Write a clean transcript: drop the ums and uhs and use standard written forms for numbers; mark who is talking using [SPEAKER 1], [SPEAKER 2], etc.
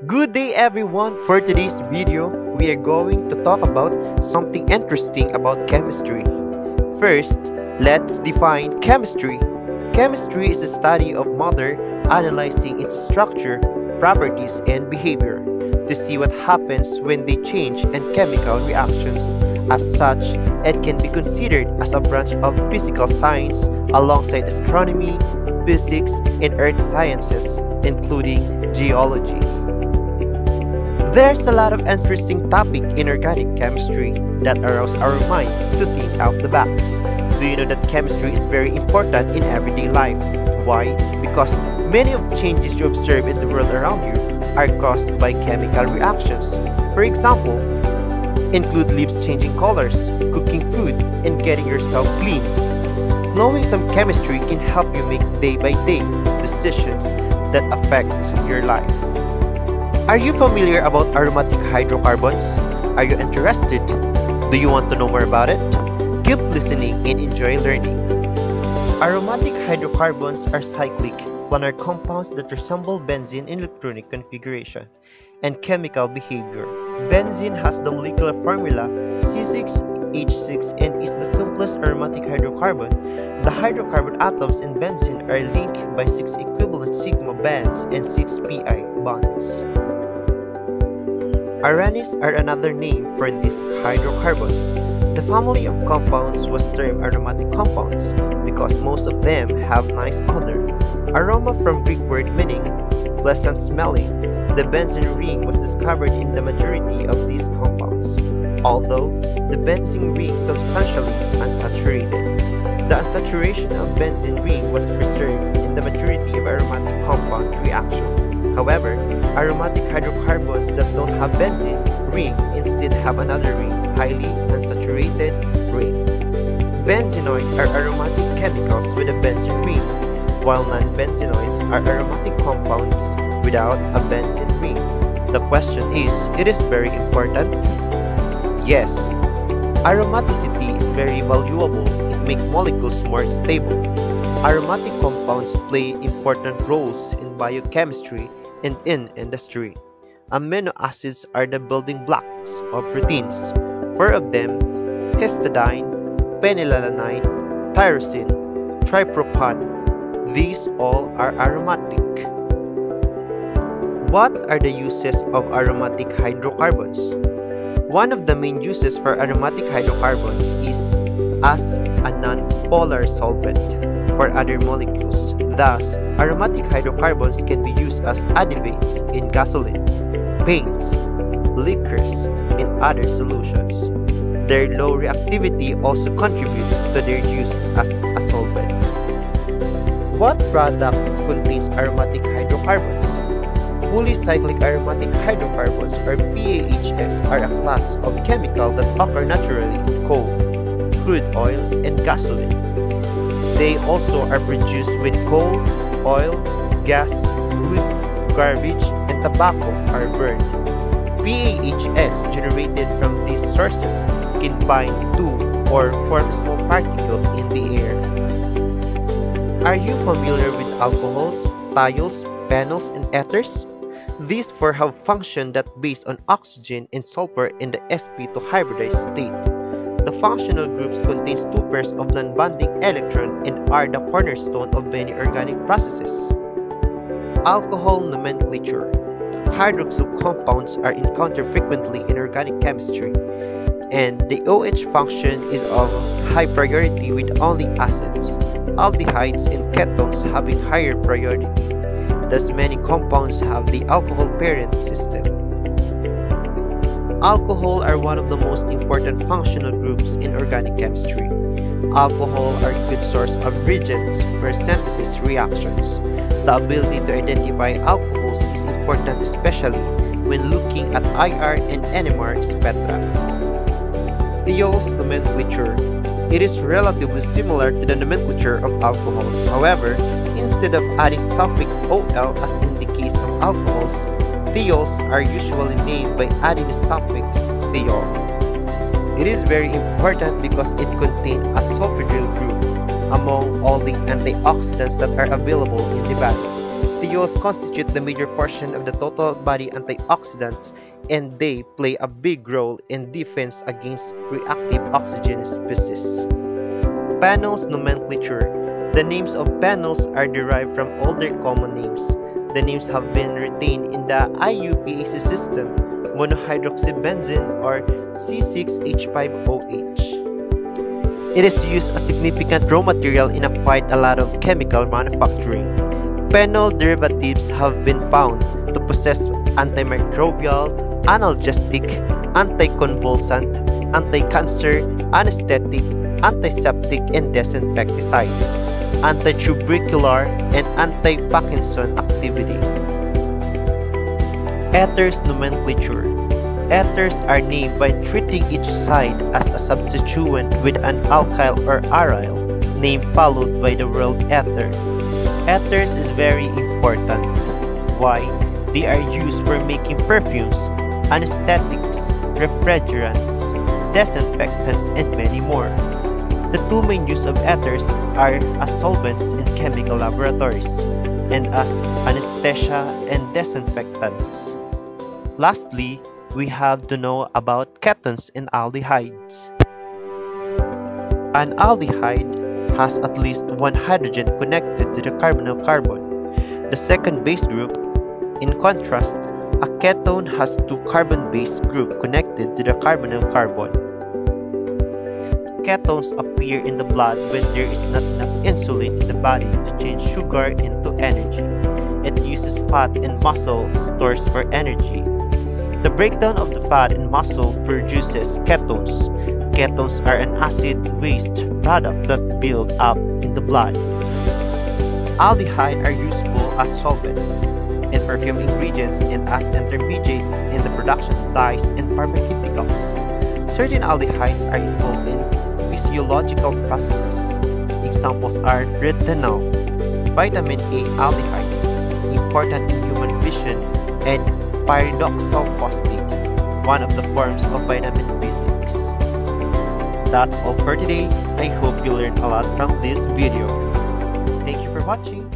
[SPEAKER 1] Good day everyone! For today's video, we are going to talk about something interesting about chemistry. First, let's define chemistry. Chemistry is the study of matter analyzing its structure, properties, and behavior to see what happens when they change and chemical reactions. As such, it can be considered as a branch of physical science alongside astronomy, physics, and earth sciences, including geology. There's a lot of interesting topic in organic chemistry that arouse our mind to think out the box. Do you know that chemistry is very important in everyday life? Why? Because many of changes you observe in the world around you are caused by chemical reactions. For example, include leaves changing colors, cooking food, and getting yourself clean. Knowing some chemistry can help you make day-by-day decisions that affect your life. Are you familiar about aromatic hydrocarbons? Are you interested? Do you want to know more about it? Keep listening and enjoy learning. Aromatic hydrocarbons are cyclic, planar compounds that resemble benzene in electronic configuration and chemical behavior. Benzene has the molecular formula C6H6 and is the simplest aromatic hydrocarbon. The hydrocarbon atoms in benzene are linked by 6 equivalent sigma bands and 6 pi bonds. Aranes are another name for these hydrocarbons. The family of compounds was termed aromatic compounds because most of them have nice odor. Aroma from Greek word meaning pleasant smelling. The benzene ring was discovered in the majority of these compounds, although the benzene ring substantially unsaturated. The unsaturation of benzene ring was preserved in the majority of aromatic compound reactions. However, aromatic hydrocarbons that don't have benzene ring instead have another ring, highly unsaturated ring. Benzenoids are aromatic chemicals with a benzene ring, while non-benzenoids are aromatic compounds without a benzene ring. The question is, it is very important? Yes. Aromaticity is very valuable. It makes molecules more stable. Aromatic compounds play important roles in biochemistry and in industry. Amino acids are the building blocks of proteins. 4 of them, histidine, phenylalanine, tyrosine, tryptophan. These all are aromatic. What are the uses of aromatic hydrocarbons? One of the main uses for aromatic hydrocarbons is as a non-polar solvent for other molecules. Thus, aromatic hydrocarbons can be used as additives in gasoline, paints, liquors, and other solutions. Their low reactivity also contributes to their use as a solvent. What product contains aromatic hydrocarbons? Polycyclic aromatic hydrocarbons, or PAHs, are a class of chemicals that occur naturally in coal, crude oil, and gasoline. They also are produced when coal, oil, gas, wood, garbage, and tobacco are burned. PAHs generated from these sources can bind to or form small particles in the air. Are you familiar with alcohols, thiols, phenols, and ethers? These 4 have function that based on oxygen and sulfur in the sp2 hybridized state. The functional groups contains 2 pairs of non-bonding electrons and are the cornerstone of many organic processes. Alcohol nomenclature. Hydroxyl compounds are encountered frequently in organic chemistry, and the OH function is of high priority with only acids, aldehydes, and ketones having higher priority. Thus, many compounds have the alcohol parent system. Alcohol are one of the most important functional groups in organic chemistry. Alcohol are a good source of reagents for synthesis reactions. The ability to identify alcohols is important especially when looking at IR and NMR spectra. Thiols nomenclature. It is relatively similar to the nomenclature of alcohols. However, instead of adding suffix OL as in the case of alcohols, thiols are usually named by adding the suffix thiol. It is very important because it contains a sulfhydryl group among all the antioxidants that are available in the body. Petioles constitute the major portion of the total body antioxidants, and they play a big role in defense against reactive oxygen species. Panels nomenclature. The names of panels are derived from older common names. The names have been retained in the IUPAC system, monohydroxybenzene or C6H5OH. It is used as significant raw material in quite a lot of chemical manufacturing. Phenol derivatives have been found to possess antimicrobial, analgesic, anticonvulsant, anti-cancer, anesthetic, antiseptic and disinfecticides, antitubercular, and anti-Parkinson activity. Ethers nomenclature. Ethers are named by treating each side as a substituent with an alkyl or aryl name followed by the word ether. Ethers is very important. Why? They are used for making perfumes, anesthetics, refrigerants, disinfectants, and many more. The two main use of ethers are as solvents in chemical laboratories and as anesthesia and disinfectants. Lastly, we have to know about ketones and aldehydes. An aldehyde has at least one hydrogen connected to the carbonyl carbon. The second base group. In contrast, a ketone has two carbon-base group connected to the carbonyl carbon. Ketones appear in the blood when there is not enough insulin in the body to change sugar into energy. It uses fat and muscle stores for energy. The breakdown of the fat and muscle produces ketones. Ketones are an acid waste product that build up in the blood. Aldehydes are useful as solvents in perfume ingredients and as intermediates in the production of dyes and pharmaceuticals. Certain aldehydes are involved in physiological processes. Examples are retinol, vitamin A aldehyde, important in human vision, and pyridoxal phosphate, one of the forms of vitamin B6. That's all for today. I hope you learned a lot from this video. Thank you for watching.